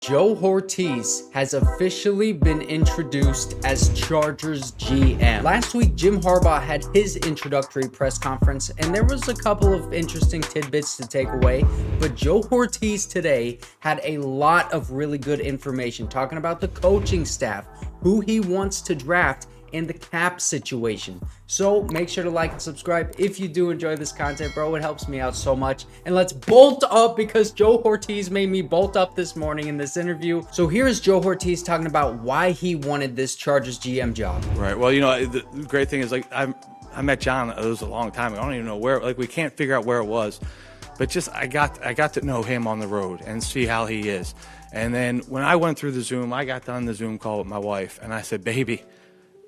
Joe Hortiz has officially been introduced as Chargers GM. Last week, Jim Harbaugh had his introductory press conference, and there was a couple of interesting tidbits to take away, but Joe Hortiz today had a lot of really good information talking about the coaching staff, who he wants to draft, and the cap situation. So make sure to like and subscribe if you do enjoy this content, bro. It helps me out so much. And let's bolt up, because Joe Hortiz made me bolt up this morning in this interview. So here's Joe Hortiz talking about why he wanted this Chargers GM job. Right. Well, you know, the great thing is, like, I met John. It was a long time ago. I don't even know where. Like, we can't figure out where it was, but just I got to know him on the road and see how he is. And then when I went through the Zoom, I got done the Zoom call with my wife, and I said, baby,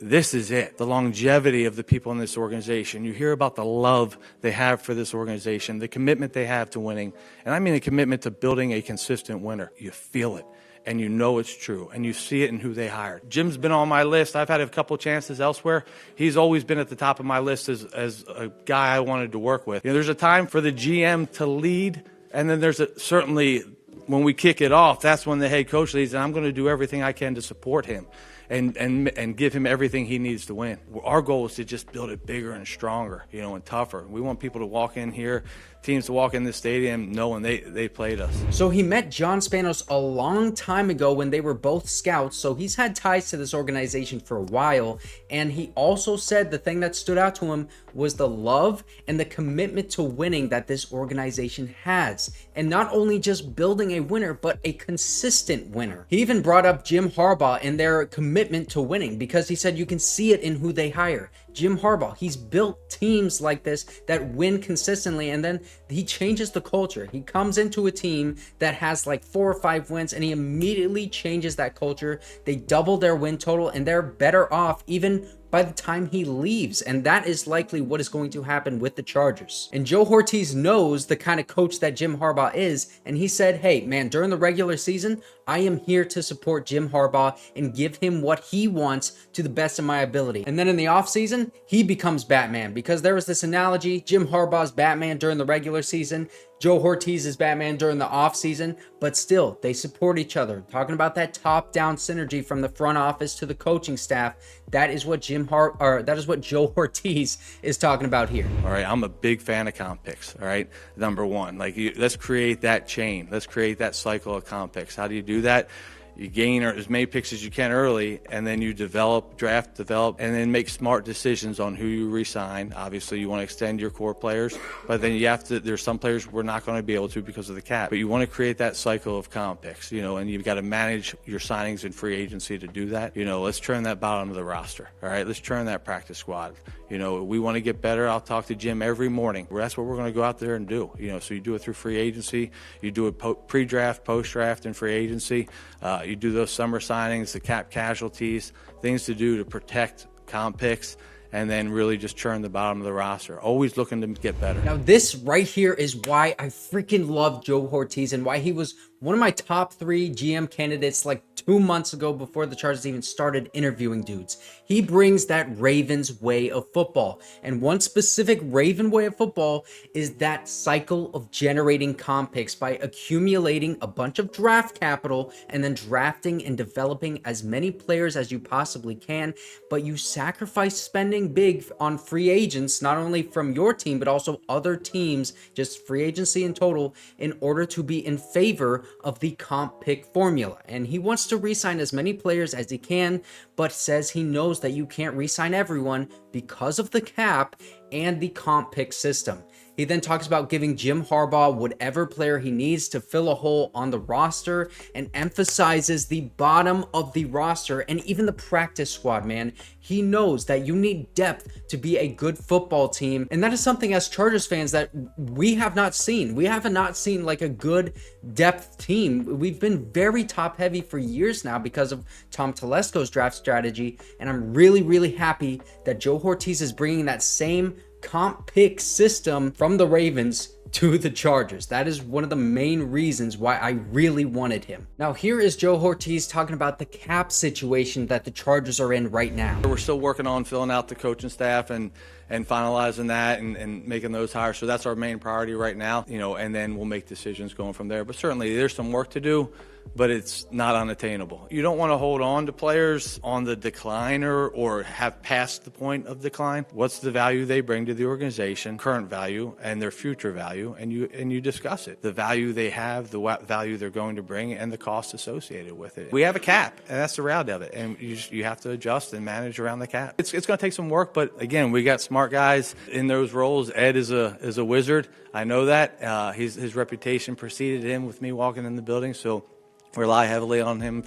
this is it. The longevity of the people in this organization. You hear about the love they have for this organization, the commitment they have to winning. And I mean a commitment to building a consistent winner. You feel it, and you know it's true, and you see it in who they hired. Jim's been on my list. I've had a couple chances elsewhere. He's always been at the top of my list as a guy I wanted to work with. You know, there's a time for the GM to lead, and then there's certainly when we kick it off, that's when the head coach leads, and I'm going to do everything I can to support him and give him everything he needs to win. Our goal is to just build it bigger and stronger, you know, and tougher. We want people to walk in here, teams to walk in this stadium knowing they played us. So he met John Spanos a long time ago when they were both scouts, so he's had ties to this organization for a while. And he also said the thing that stood out to him was the love and the commitment to winning that this organization has. And not only just building a winner, but a consistent winner. He even brought up Jim Harbaugh and their commitment to winning, because he said you can see it in who they hire. Jim Harbaugh, he's built teams like this that win consistently, and then he changes the culture. He comes into a team that has like 4 or 5 wins, and he immediately changes that culture. They double their win total, and they're better off even by the time he leaves, and that is likely what is going to happen with the Chargers. And Joe Hortiz knows the kind of coach that Jim Harbaugh is, and he said, hey man, during the regular season, I am here to support Jim Harbaugh and give him what he wants to the best of my ability. And then in the offseason, he becomes Batman, because there was this analogy, Jim Harbaugh's Batman during the regular season, Joe Hortiz is Batman during the offseason, but still, they support each other. Talking about that top-down synergy from the front office to the coaching staff, that is what Joe Hortiz is talking about here. All right, I'm a big fan of comp picks, all right? Number one, let's create that chain. Let's create that cycle of comp picks. How do you do that? You gain as many picks as you can early, and then you draft, develop, and then make smart decisions on who you re-sign. Obviously, you want to extend your core players, but then there's some players we're not going to be able to because of the cap. But you want to create that cycle of comp picks, you know, and you've got to manage your signings in free agency to do that. You know, let's turn that bottom of the roster, all right? Let's turn that practice squad. You know, we want to get better. I'll talk to Jim every morning. That's what we're going to go out there and do. You know, so you do it through free agency. You do it pre-draft, post-draft, and free agency. You do those summer signings, the cap casualties, things to do to protect comp picks, and then really just churn the bottom of the roster. Always looking to get better. Now, this right here is why I freaking love Joe Hortiz and why he was one of my top 3 GM candidates like 2 months ago before the Chargers even started interviewing dudes. He brings that Ravens way of football. And one specific Raven way of football is that cycle of generating comp picks by accumulating a bunch of draft capital and then drafting and developing as many players as you possibly can. But you sacrifice spending big on free agents, not only from your team, but also other teams, just free agency in total, in order to be in favor of the comp pick formula. And he wants to re-sign as many players as he can, but says he knows that you can't re-sign everyone because of the cap and the comp pick system. He then talks about giving Jim Harbaugh whatever player he needs to fill a hole on the roster, and emphasizes the bottom of the roster and even the practice squad, man. He knows that you need depth to be a good football team, and that is something as Chargers fans that we have not seen. We have not seen like a good depth team. We've been very top heavy for years now because of Tom Telesco's draft strategy, and I'm really happy that Joe Hortiz is bringing that same comp pick system from the Ravens to the Chargers. That is one of the main reasons why I really wanted him. Now, here is Joe Hortiz talking about the cap situation that the Chargers are in right now. We're still working on filling out the coaching staff, and and finalizing that and making those hires. So that's our main priority right now, and then we'll make decisions going from there. But certainly there's some work to do, but it's not unattainable. You don't want to hold on to players on the decline or have passed the point of decline. What's the value they bring to the organization, current value, and their future value, and you discuss it. The value they have, the value they're going to bring, and the cost associated with it. We have a cap, and that's the reality of it, and you have to adjust and manage around the cap. It's going to take some work, but again, we got smart guys in those roles. Ed is a wizard. I know that. His reputation preceded him with me walking in the building, so rely heavily on him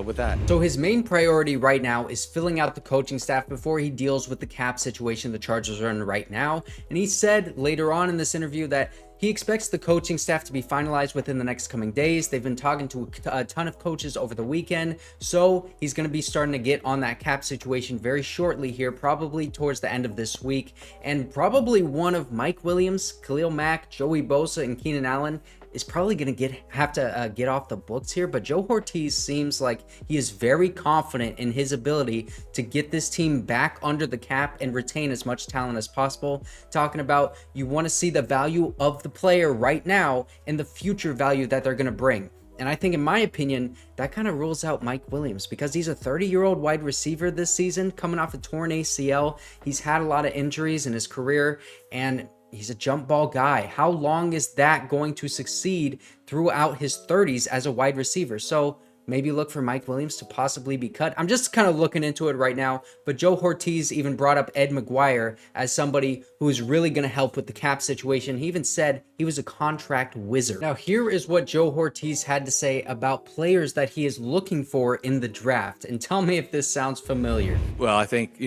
with that. So his main priority right now is filling out the coaching staff before he deals with the cap situation the Chargers are in right now. And he said later on in this interview that he expects the coaching staff to be finalized within the next coming days. They've been talking to a ton of coaches over the weekend, so he's going to be starting to get on that cap situation very shortly here, probably towards the end of this week. And probably one of Mike Williams, Khalil Mack, Joey Bosa, and Keenan Allen is probably going to have to get off the books here, but Joe Hortiz seems like he is very confident in his ability to get this team back under the cap and retain as much talent as possible. Talking about you want to see the value of the player right now and the future value that they're going to bring. And I think, in my opinion, that kind of rules out Mike Williams because he's a 30-year-old wide receiver this season, coming off a torn ACL. He's had a lot of injuries in his career, and he's a jump ball guy. How long is that going to succeed throughout his 30s as a wide receiver? So maybe look for Mike Williams to possibly be cut. I'm just kind of looking into it right now, but Joe Hortiz even brought up Ed McGuire as somebody who is really going to help with the cap situation. He even said he was a contract wizard. Now, here is what Joe Hortiz had to say about players that he is looking for in the draft. And tell me if this sounds familiar. Well, I think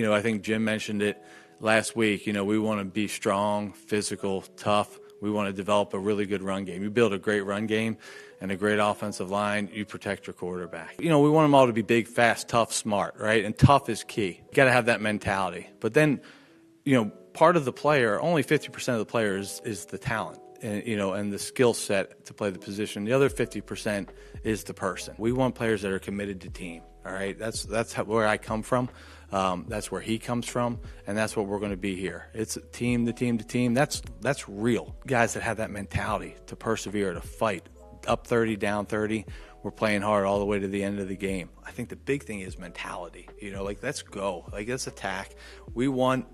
Jim mentioned it last week. We want to be strong, physical, tough. We want to develop a really good run game. You build a great run game and a great offensive line, you protect your quarterback. We want them all to be big, fast, tough, smart, right? And tough is key. You got to have that mentality. But then, part of the player, only 50% of the player is the talent and the skill set to play the position. The other 50% is the person. We want players that are committed to team, all right? That's where I come from. That's where he comes from, and that's what we're going to be here. It's team to team to team. That's real. Guys that have that mentality to persevere, to fight. Up 30, down 30, we're playing hard all the way to the end of the game. I think the big thing is mentality. Let's go. Let's attack. We want,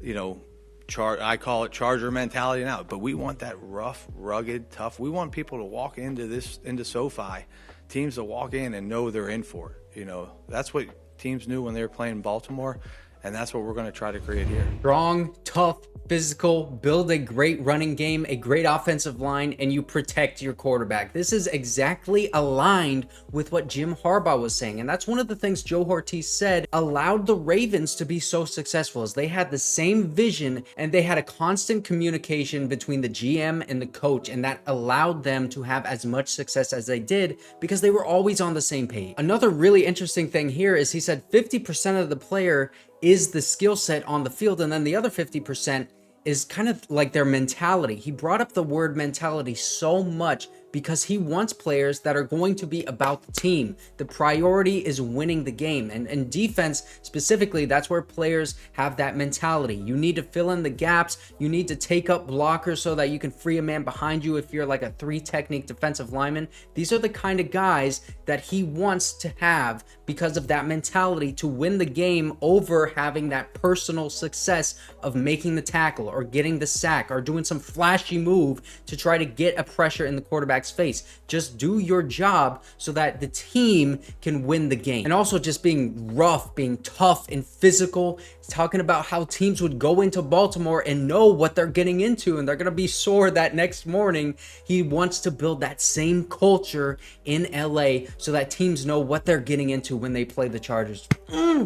I call it Charger mentality now, but we want that rough, rugged, tough. We want people to walk into SoFi, teams to walk in and know they're in for it. That's what teams knew when they were playing Baltimore, and that's what we're going to try to create here. Strong, tough, physical, build a great running game, a great offensive line, and you protect your quarterback. This is exactly aligned with what Jim Harbaugh was saying, and that's one of the things Joe Hortiz said allowed the Ravens to be so successful, is they had the same vision and they had a constant communication between the GM and the coach, and that allowed them to have as much success as they did because they were always on the same page. Another really interesting thing here is he said 50% of the player is the skill set on the field, and then the other 50% is kind of like their mentality. He brought up the word mentality so much because he wants players that are going to be about the team. The priority is winning the game. And defense specifically, that's where players have that mentality. You need to fill in the gaps. You need to take up blockers so that you can free a man behind you if you're like a 3-technique defensive lineman. These are the kind of guys that he wants to have because of that mentality to win the game over having that personal success of making the tackle or getting the sack or doing some flashy move to try to get a pressure in the quarterback's face. Just do your job so that the team can win the game. And also just being rough, being tough and physical, talking about how teams would go into Baltimore and know what they're getting into and they're going to be sore that next morning. He wants to build that same culture in LA so that teams know what they're getting into when they play the Chargers.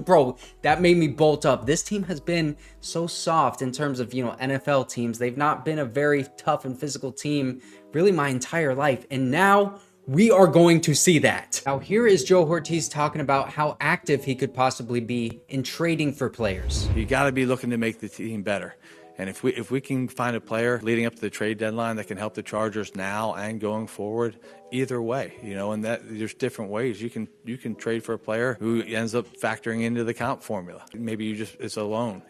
Bro, that made me bolt up. This team has been so soft in terms of, NFL teams. They've not been a very tough and physical team really my entire life. And now we are going to see that. Now, here is Joe Hortiz talking about how active he could possibly be in trading for players. You got to be looking to make the team better. And if we can find a player leading up to the trade deadline that can help the Chargers now and going forward, either way, and that there's different ways you can trade for a player who ends up factoring into the comp formula. Maybe it's a loan,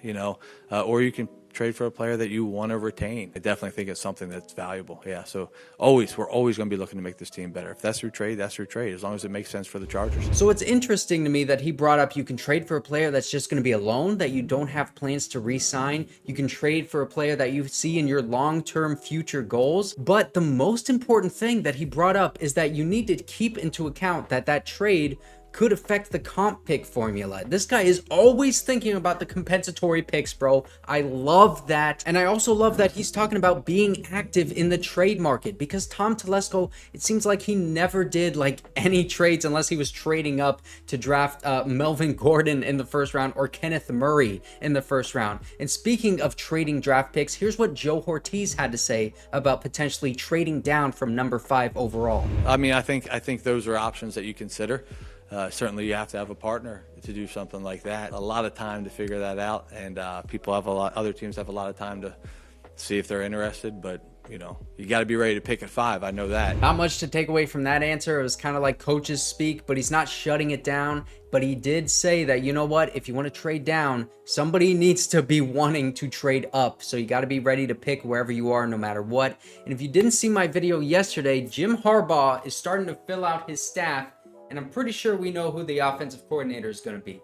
or you can trade for a player that you want to retain. I definitely think it's something that's valuable. Yeah, so we're always going to be looking to make this team better. If that's through trade, that's through trade, as long as it makes sense for the Chargers. So it's interesting to me that he brought up you can trade for a player that's just going to be a loan that you don't have plans to re-sign. You can trade for a player that you see in your long-term future goals. But the most important thing that he brought up is that you need to keep into account that trade could affect the comp pick formula. This guy is always thinking about the compensatory picks, bro. I love that. And I also love that he's talking about being active in the trade market, because Tom Telesco, it seems like he never did like any trades unless he was trading up to draft Melvin Gordon in the first round or Kenneth Murray in the first round. And speaking of trading draft picks, here's what Joe Hortiz had to say about potentially trading down from number 5 overall. I mean, I think those are options that you consider. Certainly you have to have a partner to do something like that. A lot of time to figure that out, and other teams have a lot of time to see if they're interested, but you got to be ready to pick at 5. I know that. Not much to take away from that answer. It was kind of like coaches speak, but he's not shutting it down. But he did say that, you know what, if you want to trade down, somebody needs to be wanting to trade up. So you got to be ready to pick wherever you are, no matter what. And if you didn't see my video yesterday, Jim Harbaugh is starting to fill out his staff, and I'm pretty sure we know who the offensive coordinator is going to be.